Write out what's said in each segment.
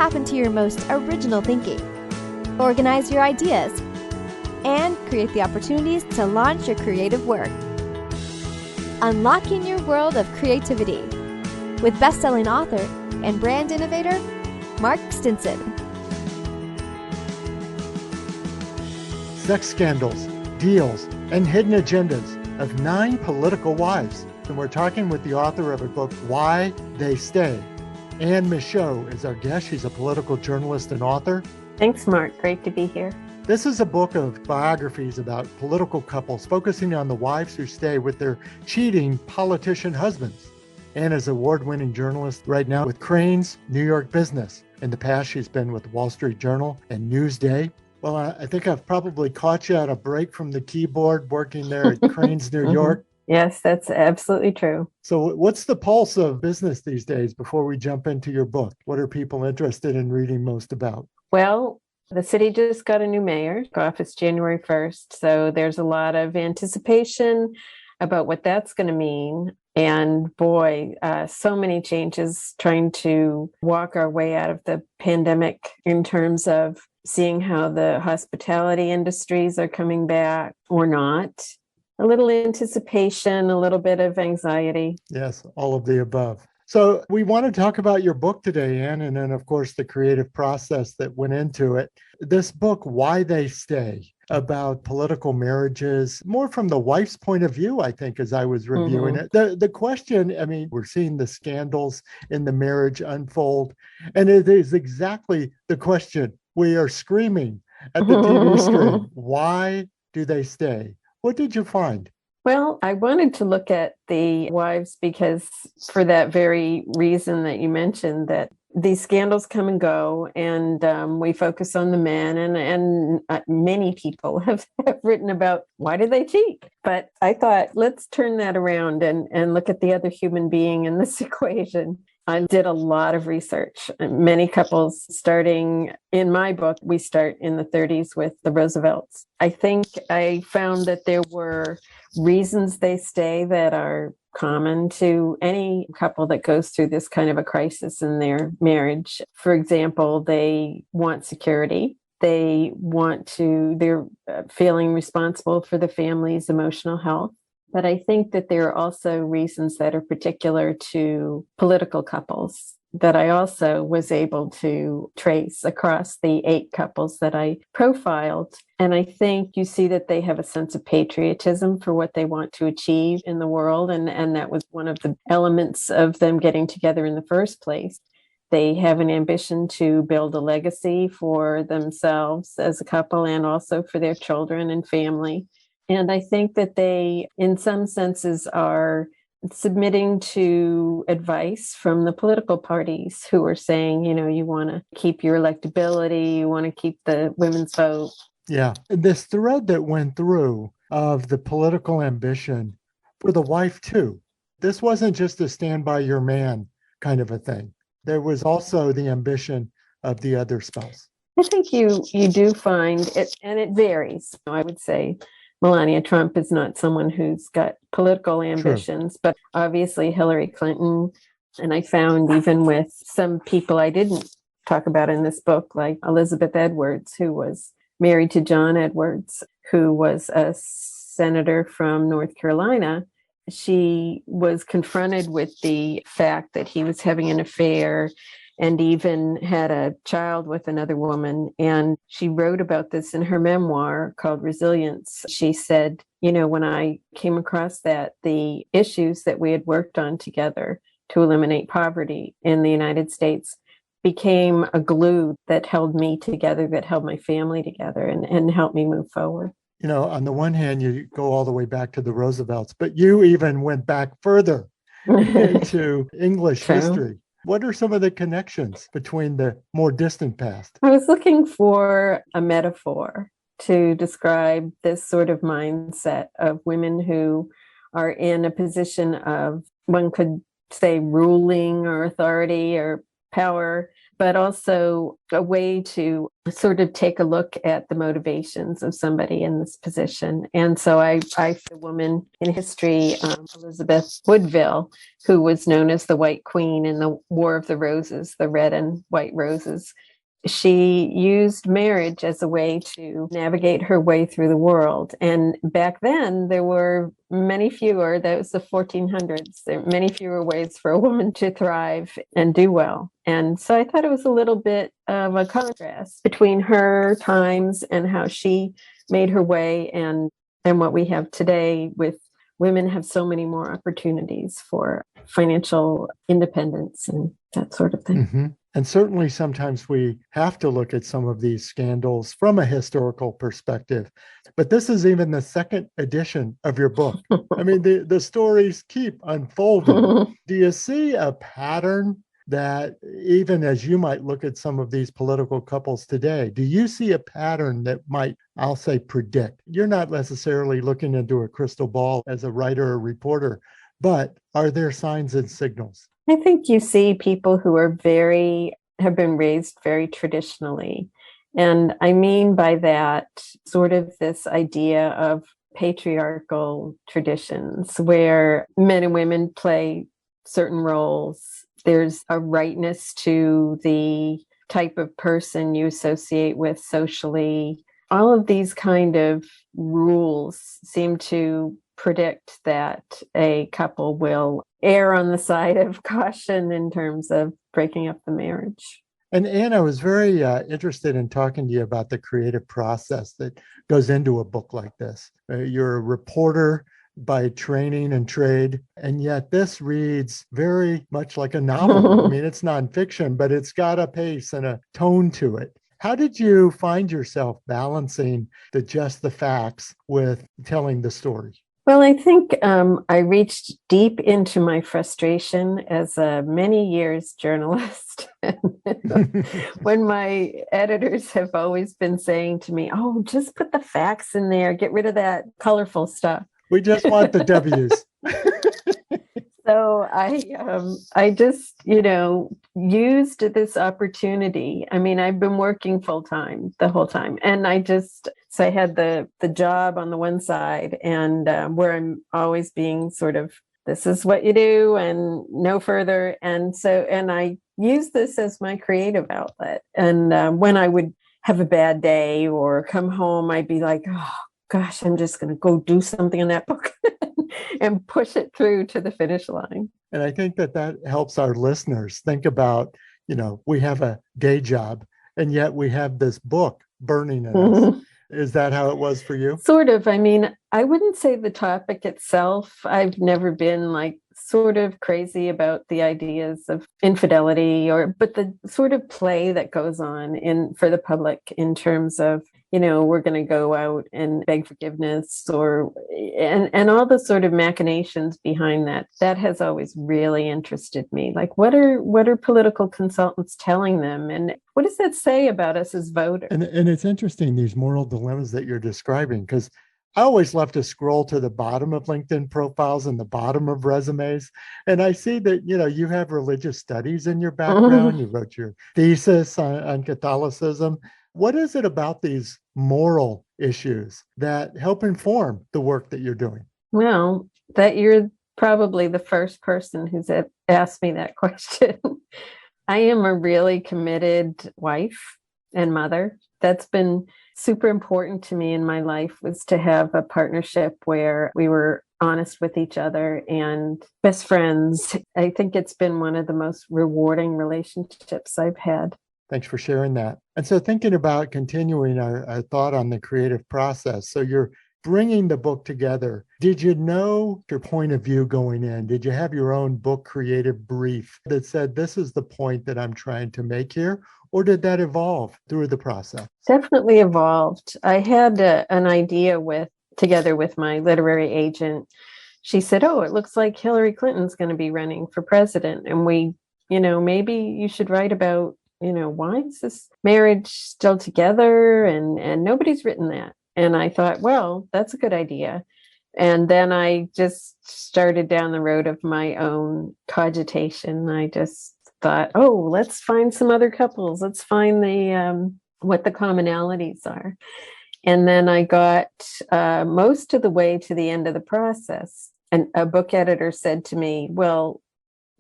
tap into your most original thinking, organize your ideas, and create the opportunities to launch your creative work. Unlocking your world of creativity with best-selling author and brand innovator, Mark Stinson. Sex scandals, deals, and hidden agendas of 9 political wives. And we're talking with the author of a book, Why They Stay. Anne Michaud is our guest. She's a political journalist and author. Thanks, Mark. Great to be here. This is a book of biographies about political couples, focusing on the wives who stay with their cheating politician husbands. Anne is an award-winning journalist right now with Crain's New York Business. In the past, she's been with the Wall Street Journal and Newsday. Well, I think I've probably caught you at a break from the keyboard working there at Crain's New York. Yes, that's absolutely true. So what's the pulse of business these days before we jump into your book? What are people interested in reading most about? Well, the city just got a new mayor, office January 1st. So there's a lot of anticipation about what that's going to mean. And boy, so many changes trying to walk our way out of the pandemic in terms of seeing how the hospitality industries are coming back or not. A little anticipation, a little bit of anxiety. Yes, all of the above. So we want to talk about your book today, Anne, and then, of course, the creative process that went into it. This book, Why They Stay, about political marriages, more from the wife's point of view, I think, as I was reviewing it. The question, I mean, we're seeing the scandals in the marriage unfold, and it is exactly the question we are screaming at the TV screen. Why do they stay? What did you find? Well, I wanted to look at the wives because for that very reason that you mentioned, that these scandals come and go, and we focus on the men, and many people have written about why do they cheat? But I thought, let's turn that around and look at the other human being in this equation. I did a lot of research. Many couples, starting in my book, we start in the 30s with the Roosevelts. I think I found that there were reasons they stay that are common to any couple that goes through this kind of a crisis in their marriage. For example, they want security. They're feeling responsible for the family's emotional health. But I think that there are also reasons that are particular to political couples that I also was able to trace across the 8 couples that I profiled. And I think you see that they have a sense of patriotism for what they want to achieve in the world. And that was one of the elements of them getting together in the first place. They have an ambition to build a legacy for themselves as a couple and also for their children and family. And I think that they, in some senses, are submitting to advice from the political parties who are saying, you want to keep your electability, you want to keep the women's vote. Yeah. This thread that went through of the political ambition for the wife, too. This wasn't just a stand by your man kind of a thing. There was also the ambition of the other spouse. I think you do find it, and it varies, I would say. Melania Trump is not someone who's got political ambitions, but obviously Hillary Clinton. And I found even with some people I didn't talk about in this book, like Elizabeth Edwards, who was married to John Edwards, who was a senator from North Carolina. She was confronted with the fact that he was having an affair and even had a child with another woman. And she wrote about this in her memoir called Resilience. She said, when I came across that, the issues that we had worked on together to eliminate poverty in the United States became a glue that held me together, that held my family together and helped me move forward. On the one hand, you go all the way back to the Roosevelts, but you even went back further into English history. What are some of the connections between the more distant past? I was looking for a metaphor to describe this sort of mindset of women who are in a position of, one could say, ruling or authority or power, but also a way to sort of take a look at the motivations of somebody in this position. And so the woman in history, Elizabeth Woodville, who was known as the White Queen in the War of the Roses, the red and white roses, she used marriage as a way to navigate her way through the world. And back then, there were many fewer, that was the 1400s, there were many fewer ways for a woman to thrive and do well. And so I thought it was a little bit of a contrast between her times and how she made her way and what we have today with women have so many more opportunities for financial independence and that sort of thing. Mm-hmm. And certainly sometimes we have to look at some of these scandals from a historical perspective. But this is even the second edition of your book. I mean, the stories keep unfolding. Do you see a pattern that even as you might look at some of these political couples today, do you see a pattern that might, I'll say, predict? You're not necessarily looking into a crystal ball as a writer or reporter, but are there signs and signals? I think you see people who are have been raised very traditionally. And I mean by that sort of this idea of patriarchal traditions where men and women play certain roles. There's a rightness to the type of person you associate with socially. All of these kind of rules seem to predict that a couple will err on the side of caution in terms of breaking up the marriage. And Anne, I was very interested in talking to you about the creative process that goes into a book like this. You're a reporter by training and trade, and yet this reads very much like a novel. I mean, it's nonfiction, but it's got a pace and a tone to it. How did you find yourself balancing just the facts with telling the story? Well, I think I reached deep into my frustration as a many years journalist. When my editors have always been saying to me, oh, just put the facts in there, get rid of that colorful stuff. We just want the W's. So I just, used this opportunity. I mean, I've been working full time the whole time. And so I had the job on the one side and where I'm always being sort of, this is what you do and no further. And I used this as my creative outlet. And when I would have a bad day or come home, I'd be like, oh, gosh, I'm just going to go do something in that book and push it through to the finish line. And I think that helps our listeners think about, we have a day job and yet we have this book burning in us. Is that how it was for you? Sort of. I mean, I wouldn't say the topic itself. I've never been sort of crazy about the ideas of infidelity but the sort of play that goes on for the public in terms of, we're going to go out and beg forgiveness and all the sort of machinations behind that. That has always really interested me. Like, what are political consultants telling them? And what does that say about us as voters? And it's interesting, these moral dilemmas that you're describing, because I always love to scroll to the bottom of LinkedIn profiles and the bottom of resumes. And I see that, you have religious studies in your background. You wrote your thesis on Catholicism. What is it about these moral issues that help inform the work that you're doing? Well, that you're probably the first person who's asked me that question. I am a really committed wife and mother. That's been super important to me in my life, was to have a partnership where we were honest with each other and best friends. I think it's been one of the most rewarding relationships I've had. Thanks for sharing that. And so thinking about continuing our thought on the creative process. So you're bringing the book together. Did you know your point of view going in? Did you have your own book creative brief that said, this is the point that I'm trying to make here? Or did that evolve through the process? Definitely evolved. I had an idea together with my literary agent. She said, oh, it looks like Hillary Clinton's going to be running for president. And maybe you should write about, why is this marriage still together? And nobody's written that. And I thought, well, that's a good idea. And then I just started down the road of my own cogitation. I just thought, oh, let's find some other couples. Let's find the what the commonalities are. And then I got most of the way to the end of the process. And a book editor said to me, well,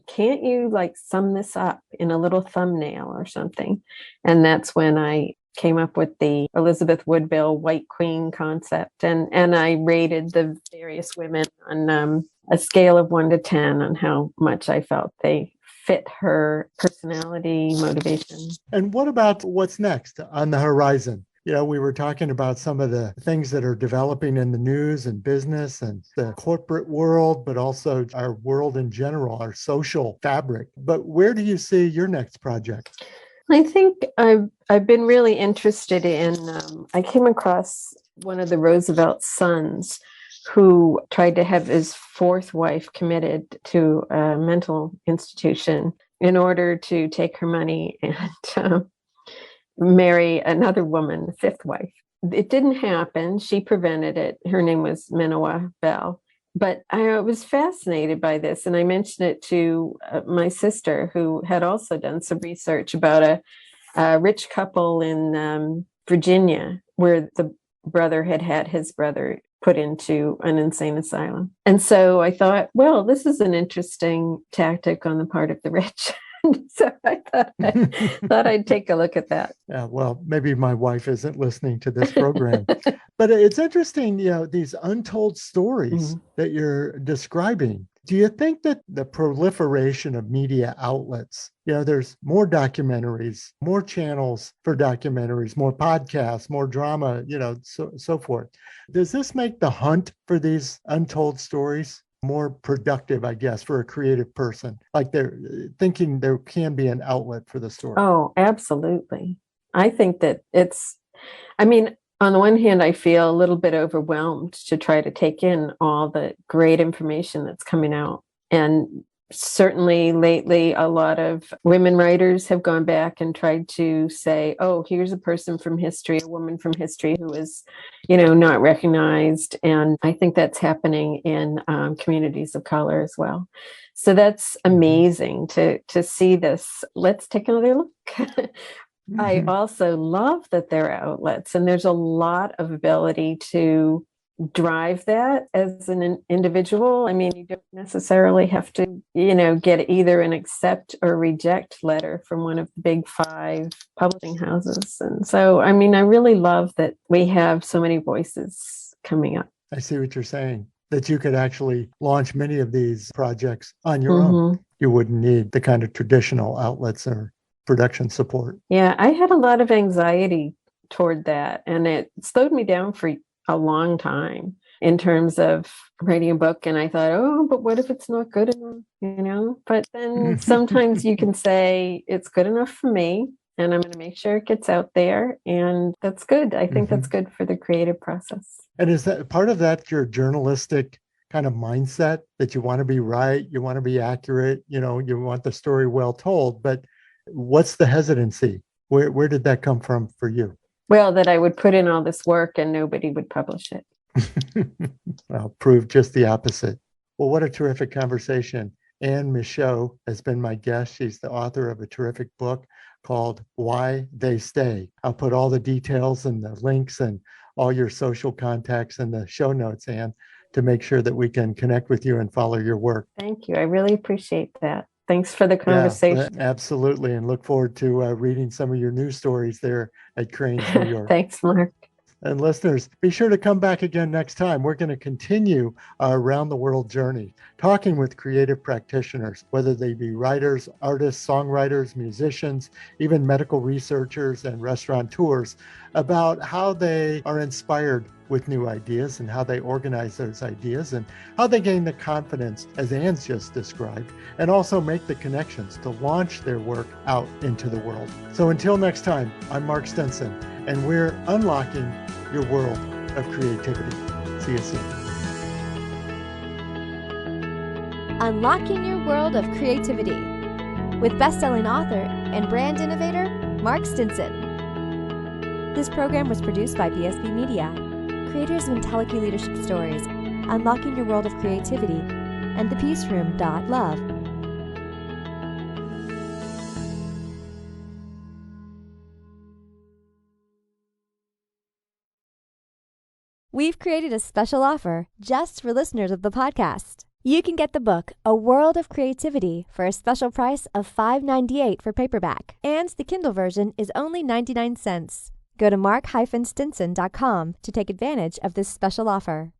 can't you like sum this up in a little thumbnail or something? And that's when I came up with the Elizabeth Woodville White Queen concept. And I rated the various women on a scale of 1 to 10 on how much I felt they fit her personality, motivation. And what about what's next on the horizon? We were talking about some of the things that are developing in the news and business and the corporate world, but also our world in general, our social fabric. But where do you see your next project? I think I've been really interested in, I came across one of the Roosevelt's sons who tried to have his fourth wife committed to a mental institution in order to take her money and marry another woman, the fifth wife. It didn't happen. She prevented it. Her name was Manoah Bell. But I was fascinated by this, and I mentioned it to my sister, who had also done some research about a rich couple in Virginia, where the brother had his brother put into an insane asylum. And so I thought, well, this is an interesting tactic on the part of the rich. So I thought I'd take a look at that. Yeah, well, maybe my wife isn't listening to this program, but it's interesting, these untold stories that you're describing. Do you think that the proliferation of media outlets, there's more documentaries, more channels for documentaries, more podcasts, more drama, so forth. Does this make the hunt for these untold stories more productive, I guess, for a creative person? Like they're thinking there can be an outlet for the story. Oh, absolutely. I think that on the one hand, I feel a little bit overwhelmed to try to take in all the great information that's coming out. And certainly lately, a lot of women writers have gone back and tried to say, oh, here's a person from history, a woman from history who is, not recognized. And I think that's happening in communities of color as well. So that's amazing to see this. Let's take another look. I also love that there are outlets, and there's a lot of ability to drive that as an individual. I mean, you don't necessarily have to, get either an accept or reject letter from one of the big 5 publishing houses. And so, I really love that we have so many voices coming up. I see what you're saying, that you could actually launch many of these projects on your own. You wouldn't need the kind of traditional outlets or production support. Yeah, I had a lot of anxiety toward that, and it slowed me down for a long time in terms of writing a book. And I thought, oh, but what if it's not good enough, But then sometimes you can say it's good enough for me, and I'm going to make sure it gets out there. And that's good. I think that's good for the creative process. And is that part of that your journalistic kind of mindset, that you want to be right, you want to be accurate, you want the story well told? But what's the hesitancy? Where did that come from for you? Well, that I would put in all this work and nobody would publish it. Well, proved just the opposite. Well, what a terrific conversation. Anne Michaud has been my guest. She's the author of a terrific book called Why They Stay. I'll put all the details and the links and all your social contacts in the show notes, Anne, to make sure that we can connect with you and follow your work. Thank you. I really appreciate that. Thanks for the conversation. Yeah, absolutely. And look forward to reading some of your news stories there at Crain's, New York. Thanks, Mark. And listeners, be sure to come back again next time. We're going to continue our around the world journey, talking with creative practitioners, whether they be writers, artists, songwriters, musicians, even medical researchers and restaurateurs, about how they are inspired with new ideas and how they organize those ideas and how they gain the confidence, as Anne's just described, and also make the connections to launch their work out into the world. So until next time, I'm Mark Stinson, and we're unlocking your world of creativity. See you soon. Unlocking Your World of Creativity with best-selling author and brand innovator Mark Stinson. This program was produced by VSB Media, creators of Entelechy Leadership Stories, Unlocking Your World of Creativity, and thepeaceroom.love. we've created a special offer just for listeners of the podcast. You can get the book, A World of Creativity, for a special price of $5.98 for paperback, and the Kindle version is only 99 cents. Go to mark-stinson.com to take advantage of this special offer.